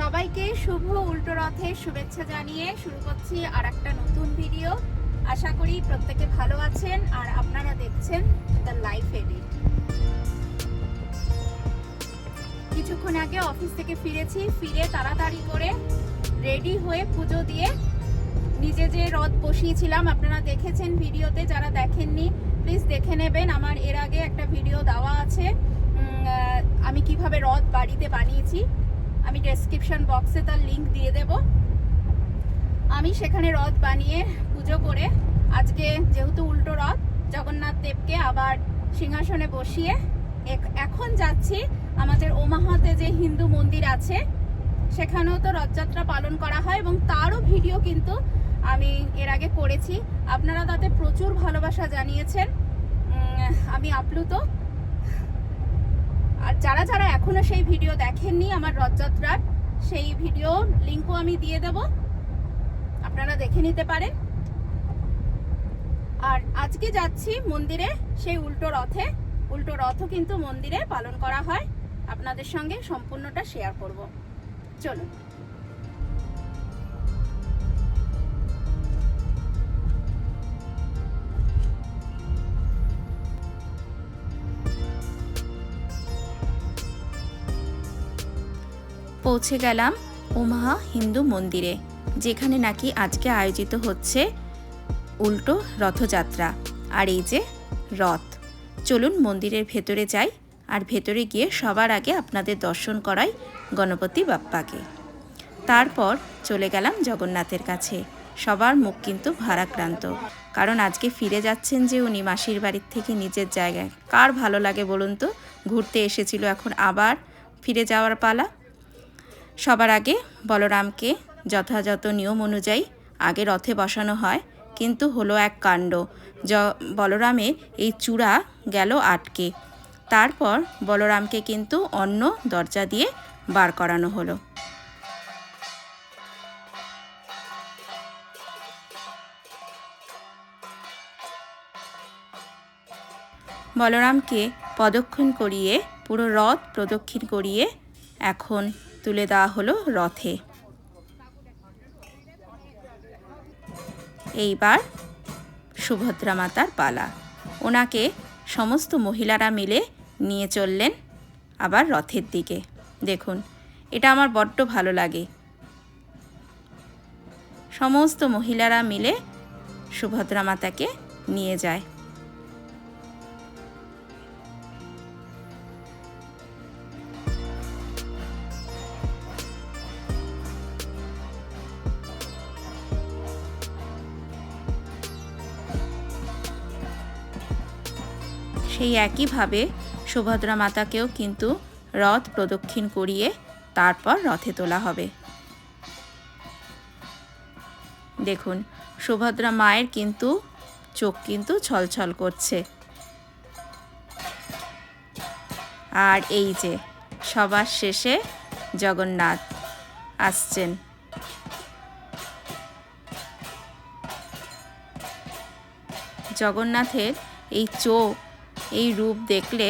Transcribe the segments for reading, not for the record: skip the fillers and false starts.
সবাইকে শুভ উল্টো রথের শুভেচ্ছা জানিয়ে শুরু করছি আর একটা নতুন ভিডিও। আশা করি প্রত্যেকে ভালো আছেন আর আপনারা দেখছেন দ্য লাইফ এডিট। কিছুক্ষণ আগে অফিস থেকে ফিরেছি, ফিরে তাড়াতাড়ি করে রেডি হয়ে পুজো দিয়ে নিজে যে রথ বসিয়েছিলাম আপনারা দেখেছেন ভিডিওতে, যারা দেখেননি প্লিজ দেখে নেবেন। আমার এর আগে একটা ভিডিও দেওয়া আছে আমি কিভাবে রথ বাড়িতে বানিয়েছি, আমি ডেসক্রিপশন বক্সে তার লিংক দিয়ে দেব। আমি সেখানে রথ বানিয়ে পুজো করে আজকে যেহেতু উল্টো রথ, জগন্নাথ দেবকে আবার সিংহাসনে বসিয়ে এখন যাচ্ছি আমাদের ওমাহাতে যে হিন্দু মন্দির আছে সেখানেও তো রথযাত্রা পালন করা হয় এবং তারও ভিডিও কিন্তু আমি এর আগে করেছি। আপনারা তাতে প্রচুর ভালোবাসা জানিয়েছেন, আমি আপ্লুত। আর যারা যারা এখনো সেই ভিডিও দেখেননি আমার রথযাত্রার, সেই ভিডিও লিঙ্কও আমি দিয়ে দেব, আপনারা দেখে নিতে পারেন। আর আজকে যাচ্ছি মন্দিরে সেই উল্টো রথে, উল্টো রথও কিন্তু মন্দিরে পালন করা হয়, আপনাদের সঙ্গে সম্পূর্ণটা শেয়ার করব। চলুন। পৌঁছে গেলাম ওমাহা হিন্দু মন্দিরে, যেখানে নাকি আজকে আয়োজিত হচ্ছে উল্টো রথযাত্রা। আর এই যে রথ, চলুন মন্দিরের ভেতরে যাই আর ভেতরে গিয়ে সবার আগে আপনাদের দর্শন করাই গণপতি বাপ্পাকে। তারপর চলে গেলাম জগন্নাথের কাছে। সবার মুখ কিন্তু ভারাক্রান্ত, কারণ আজকে ফিরে যাচ্ছেন যে উনি মাসির বাড়ির থেকে নিজের জায়গায়। কার ভালো লাগে বলুন তো, ঘুরতে এসেছিল, এখন আবার ফিরে যাওয়ার পালা। সবার আগে বলরামকে যথাযথ নিয়ম অনুযায়ী আগে রথে বসানো হয়, কিন্তু হলো এক কাণ্ড। বলরামের এই চূড়া গেল আটকে। তারপর বলরামকে কিন্তু অন্য দরজা দিয়ে বার করানো হলো। বলরামকে প্রদক্ষিণ করিয়ে, পুরো রথ প্রদক্ষিণ করিয়ে এখন তুলে দেওয়া হলো রথে। এইবার সুভদ্রা মাতার পালা। ওনাকে সমস্ত মহিলারা মিলে নিয়ে চললেন আবার রথের দিকে। দেখুন, এটা আমার বড্ড ভালো লাগে। সমস্ত মহিলারা মিলে সুভদ্রা মাতাকে নিয়ে যায়। সেই একইভাবে সুভদ্রা মাতাকেও কিন্তু রথ প্রদক্ষিণ করিয়ে তারপর রথে তোলা হবে। দেখুন, সুভদ্রা মায়ের কিন্তু চোখ কিন্তু ছলছল করছে। আর এই যে সবার শেষে জগন্নাথ আসছেন। জগন্নাথের এই চোখ, এই রূপ দেখলে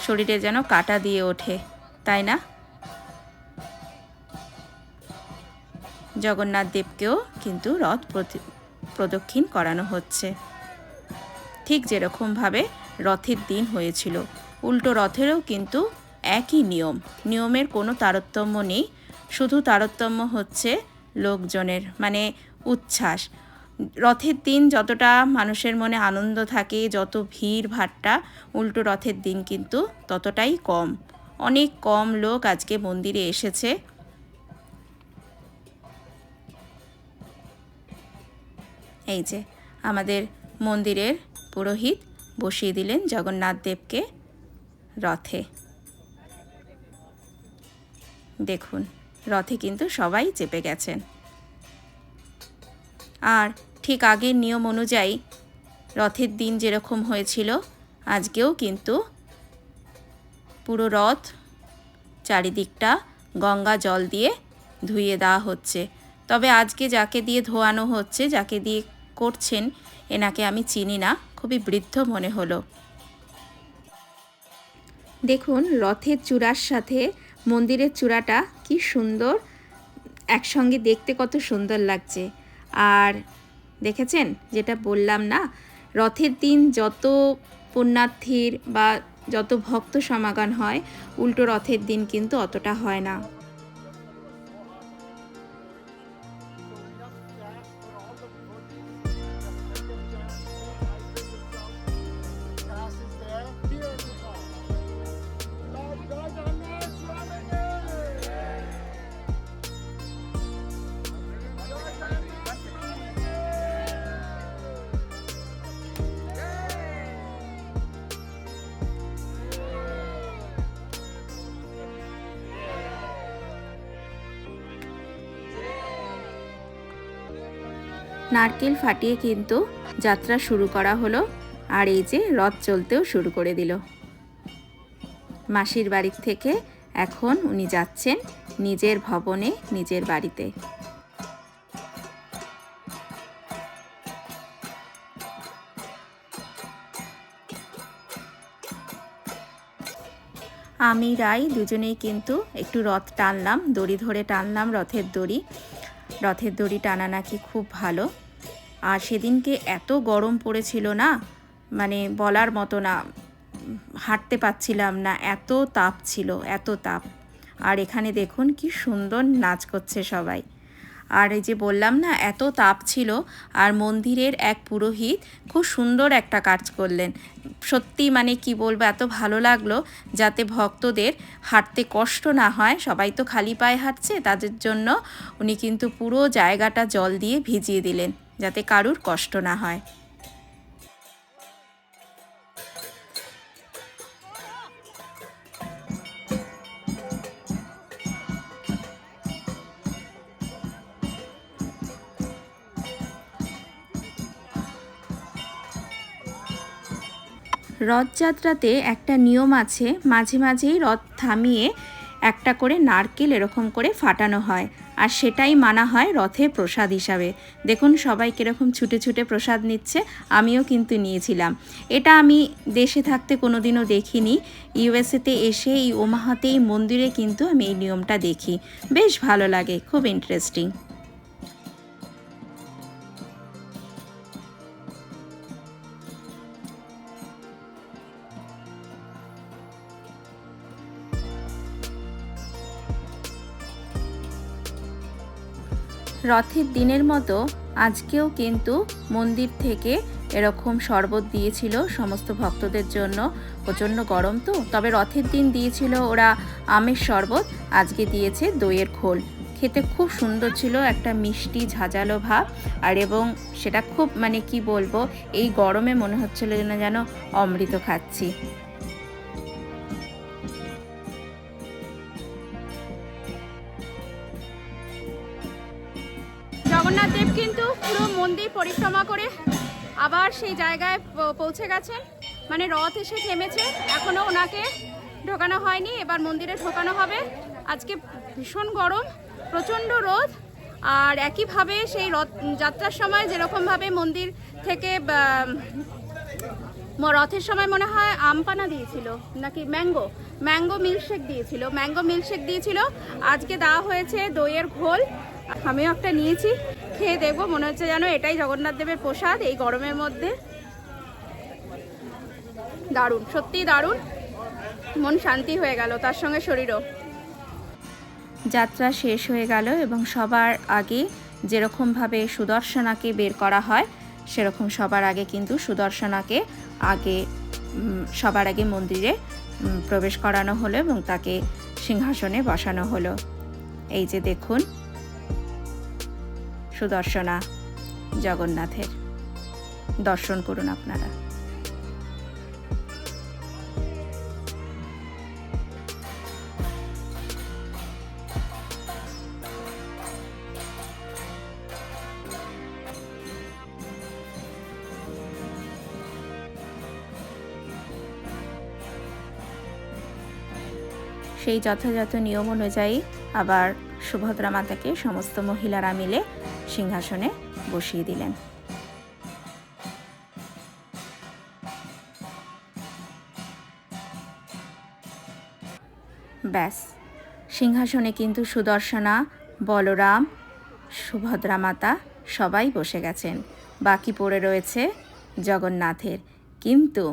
শরীরে যেন কাঁটা দিয়ে ওঠে, তাই না? জগন্নাথ দেবকেও কিন্তু রথ প্রদক্ষিণ করানো হচ্ছে, ঠিক যেরকমভাবে রথের দিন হয়েছিল। উল্টো রথেরও কিন্তু একই নিয়মের কোনো তারতম্য নেই, শুধু তারতম্য হচ্ছে লোকজনের, মানে উচ্ছ্বাস। রথের দিন যতটা মানুষের মনে আনন্দ থাকে, যত ভিড় ভাট্টা, উল্টো রথের দিন কিন্তু ততটাই কম। অনেক কম লোক আজকে মন্দিরে এসেছে। এই যে আমাদের মন্দিরের পুরোহিত বসিয়ে দিলেন জগন্নাথ দেবকে রথে। দেখুন, রথে কিন্তু সবাই চেপে গেছেন। আর ঠিক আগের নিয়ম অনুযায়ী রথের দিন যেরকম হয়েছিল, আজকেও কিন্তু পুরো রথ চারিদিকটা গঙ্গা জল দিয়ে ধুইয়ে দেওয়া হচ্ছে। তবে আজকে যাকে দিয়ে ধোয়ানো হচ্ছে, যাকে দিয়ে করছেন, এনাকে আমি চিনি না, খুবই বৃদ্ধ মনে হলো। দেখুন, রথের চূড়ার সাথে মন্দিরের চূড়াটা কি সুন্দর একসঙ্গে দেখতে কত সুন্দর লাগছে। আর দেখেছেন যেটা বললাম না, রথের দিন যত পুণ্যার্থীর বা যত ভক্ত সমাগম হয়, উল্টো রথের দিন কিন্তু অতটা হয় না। নারকেল ফাটিয়ে কিন্তু যাত্রা শুরু করা হলো। আর এই যে রথ চলতেও শুরু করে দিল। মাসির বাড়ি থেকে এখন উনি যাচ্ছেন নিজের ভবনে, নিজের বাড়িতে। আমি রাই দুজনেই কিন্তু একটু রথ টানলাম, দড়ি ধরে টানলাম রথের দড়ি। রথের দড়ি টানা নাকি খুব ভালো। আর সেদিনকে এত গরম পড়েছিল না, মানে বলার মতো না, হাঁটতে পারছিলাম না, এত তাপ ছিল, এত তাপ। আর এখানে দেখুন কি সুন্দর নাচ করছে সবাই। আর এই যে বললাম না এত তাপ ছিল, আর মন্দিরের এক পুরোহিত খুব সুন্দর একটা কাজ করলেন। সত্যি মানে কি বলবো, এত ভালো লাগলো, যাতে ভক্তদের হাঁটতে কষ্ট না হয়। সবাই তো খালি পায়ে হাঁটছে, তাদের জন্য উনি কিন্তু পুরো জায়গাটা জল দিয়ে ভিজিয়ে দিলেন, যাতে কারুর কষ্ট না হয়। রথযাত্রাতে একটা নিয়ম আছে, মাঝে মাঝেই রথ থামিয়ে একটা করে নারকেল এরকম করে ফাটানো হয়, আর সেটাই মানা হয় রথে প্রসাদ হিসাবে। দেখুন সবাই কীরকম ছুটে ছুটে প্রসাদ নিচ্ছে, আমিও কিন্তু নিয়েছিলাম। এটা আমি দেশে থাকতে কোনোদিনও দেখিনি, ইউএসএতে এসে এই ওমাহাতে এই মন্দিরে কিন্তু আমি এই নিয়মটা দেখি। বেশ ভালো লাগে, খুব ইন্টারেস্টিং। রথের দিনের মতো আজকেও কিন্তু মন্দির থেকে এরকম শরবত দিয়েছিল সমস্ত ভক্তদের জন্য। প্রচণ্ড গরম তো, তবে রথের দিন দিয়েছিল ওরা আমের শরবত, আজকে দিয়েছে দইয়ের খোল। খেতে খুব সুন্দর ছিল, একটা মিষ্টি ঝাঁঝালো ভাব। আর এবং সেটা খুব মানে কি বলবো, এই গরমে মনে হচ্ছিল যেন অমৃত খাচ্ছি। জগন্নাথ দেব কিন্তু পুরো মন্দির পরিক্রমা করে আবার সেই জায়গায় পৌঁছে গেছেন, মানে রথ এসে থেমেছে, এখনও ওনাকে ঢোকানো হয়নি, এবার মন্দিরে ঢোকানো হবে। আজকে ভীষণ গরম, প্রচণ্ড রোদ। আর একইভাবে সেই রথ যাত্রার সময় যেরকমভাবে মন্দির থেকে রথের সময় মনে হয় আম পানা দিয়েছিল নাকি ম্যাঙ্গো মিল্কশেক দিয়েছিল, আজকে দেওয়া হয়েছে দইয়ের ঘোল। আমিও একটা নিয়েছি, খেয়ে দেখবো, মনে হচ্ছে যেন এটাই জগন্নাথ দেবের প্রসাদ এই গরমের মধ্যে। দারুণ, সত্যিই দারুণ, মন শান্তি হয়ে গেল, তার সঙ্গে শরীরও। যাত্রা শেষ হয়ে গেল এবং সবার আগে যেরকমভাবে সুদর্শনাকে বের করা হয়, সেরকম সবার আগে কিন্তু সুদর্শনাকে সবার আগে মন্দিরে প্রবেশ করানো হলো এবং তাকে সিংহাসনে বসানো হলো। এই যে দেখুন সুদর্শনা জগন্নাথের, দর্শন করুন আপনারা। সেই যথাযথ নিয়ম অনুযায়ী আবার সুভদ্রা মাতাকে সমস্ত মহিলারা মিলে সিংহাসনে বসিয়ে দিলেন। ব্যাস, সিংহাসনে কিন্তু সুদর্শনা বলরাম, সুভদ্রা মাতা সবাই বসে গেছেন। বাকি পড়ে রয়েছে জগন্নাথের। কিন্তু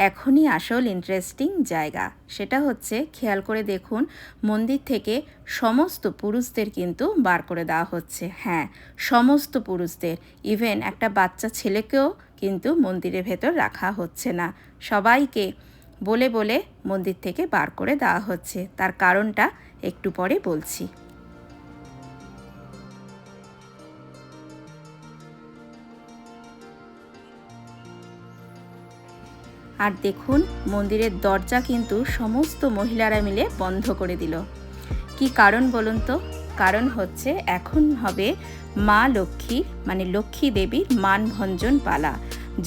এখনই আসল ইন্টারেস্টিং জায়গা, সেটা হচ্ছে খেয়াল করে দেখুন, মন্দির থেকে সমস্ত পুরুষদের কিন্তু বার করে দেওয়া হচ্ছে। হ্যাঁ, সমস্ত পুরুষদের, ইভেন একটা বাচ্চা ছেলেকেও কিন্তু মন্দিরের ভেতর রাখা হচ্ছে না। সবাইকে বলে বলে মন্দির থেকে বার করে দেওয়া হচ্ছে। তার কারণটা একটু পরে বলছি। আর দেখুন, মন্দিরের দরজা কিন্তু সমস্ত মহিলারা মিলে বন্ধ করে দিল। কি কারণ বলুন তো? কারণ হচ্ছে এখন হবে মা লক্ষ্মী, মানে লক্ষ্মী দেবীর মানভঞ্জন পালা।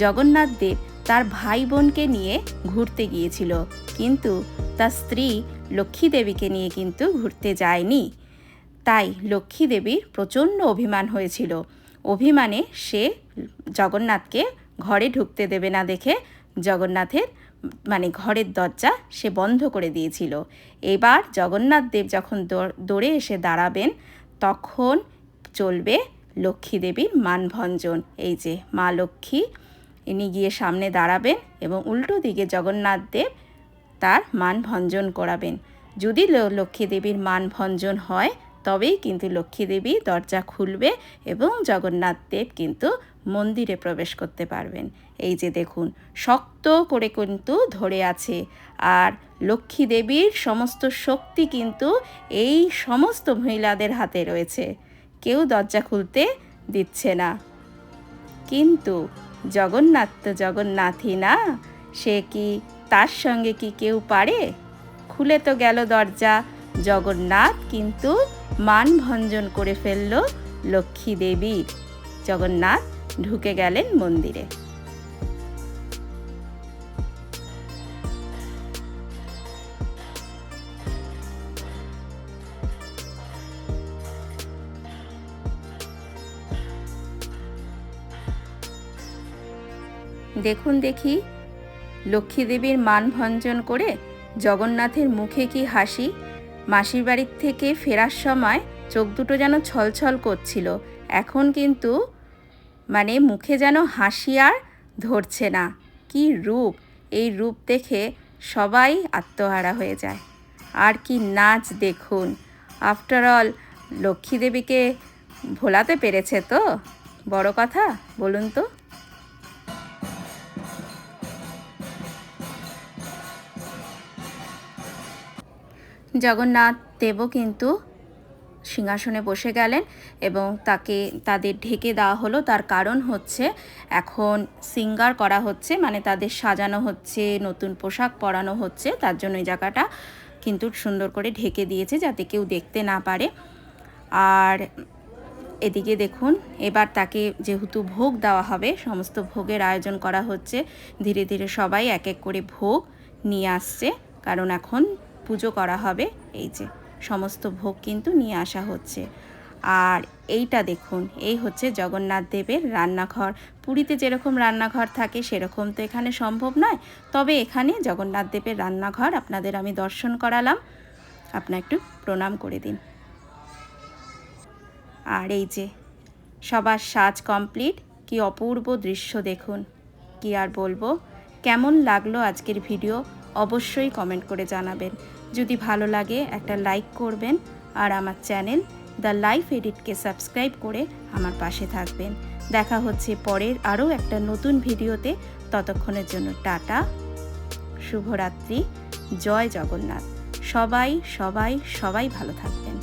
জগন্নাথ দেব তার ভাই বোনকে নিয়ে ঘুরতে গিয়েছিল, কিন্তু তার স্ত্রী লক্ষ্মী দেবীকে নিয়ে কিন্তু ঘুরতে যায়নি। তাই লক্ষ্মী দেবীর প্রচণ্ড অভিমান হয়েছিল। অভিমানে সে জগন্নাথকে ঘরে ঢুকতে দেবে না দেখে জগন্নাথের মানে ঘরের দরজা সে বন্ধ করে দিয়েছিল। এবার জগন্নাথ দেব যখন দৌড়ে এসে দাঁড়াবেন, তখন চলবে লক্ষ্মী দেবীর মানভঞ্জন। এই যে মা লক্ষ্মী, ইনি গিয়ে সামনে দাঁড়াবেন এবং উল্টো দিকে জগন্নাথ দেব তার মানভঞ্জন করাবেন। যদি লক্ষ্মী দেবীর মানভঞ্জন হয়, তবেই কিন্তু লক্ষ্মী দেবী দরজা খুলবে এবং জগন্নাথ দেব কিন্তু মন্দিরে প্রবেশ করতে পারবেন। এই যে দেখুন, শক্ত করে কিন্তু ধরে আছে। আর লক্ষ্মী দেবীর সমস্ত শক্তি কিন্তু এই সমস্ত মহিলাদের হাতে রয়েছে। কেউ দরজা খুলতে দিচ্ছে না। কিন্তু জগন্নাথ তো জগন্নাথই না, সে কি তার সঙ্গে কি কেউ পারে? খুলে তো গেল দরজা। জগন্নাথ কিন্তু মানভঞ্জন করে ফেলল লক্ষ্মী দেবীর। জগন্নাথ ঢুকে গেলেন মন্দিরে। দেখুন দেখি, লক্ষ্মী দেবীর মানভঞ্জন করে জগন্নাথের মুখে কি হাসি। মাসির বাড়ির থেকে ফেরার সময় চোখ দুটো যেন ছলছল করছিল, এখন কিন্তু মানে মুখে যেন হাসি আর ধরছে না। কি রূপ! এই রূপ দেখে সবাই আত্মহারা হয়ে যায়। আর কি নাচ দেখুন! আফটার অল লক্ষ্মী দেবীকে ভোলাতে পেরেছে তো বড় কথা, বলুন তো। জগন্নাথ দেবও কিন্তু সিংহাসনে বসে গেলেন এবং তাদের ঢেকে দেওয়া হলো। তার কারণ হচ্ছে এখন শৃঙ্গার করা হচ্ছে, মানে তাদের সাজানো হচ্ছে, নতুন পোশাক পরানো হচ্ছে। তার জন্য এই জায়গাটা কিন্তু সুন্দর করে ঢেকে দিয়েছে যাতে কেউ দেখতে না পারে। আর এদিকে দেখুন, এবার তাকে যেহেতু ভোগ দেওয়া হবে, সমস্ত ভোগের আয়োজন করা হচ্ছে। ধীরে ধীরে সবাই এক এক করে ভোগ নিয়ে আসছে, কারণ এখন পুজো করা হবে। এই যে সমস্ত ভোগ কিন্তু নিয়ে আসা হচ্ছে। আর এইটা দেখুন, এই হচ্ছে জগন্নাথ দেবের রান্নাঘর। পুরীতে যেরকম রান্নাঘর থাকে সেরকম তো এখানে সম্ভব নয়, তবে এখানে জগন্নাথ দেবের রান্নাঘর আপনাদের আমি দর্শন করালাম। আপনারা একটু প্রণাম করে দিন। আর এই যে সবার সাজ কমপ্লিট। কি অপূর্ব দৃশ্য দেখুন! কি আর বলবো। কেমন লাগলো আজকের ভিডিও অবশ্যই কমেন্ট করে জানাবেন। যদি ভালো লাগে একটা লাইক করবেন, আর আমার চ্যানেল দ্য লাইফ এডিটকে সাবস্ক্রাইব করে আমার পাশে থাকবেন। দেখা হচ্ছে পরের আরও একটা নতুন ভিডিওতে। ততক্ষণের জন্য টাটা, শুভরাত্রি, জয় জগন্নাথ। সবাই সবাই সবাই ভালো থাকবেন।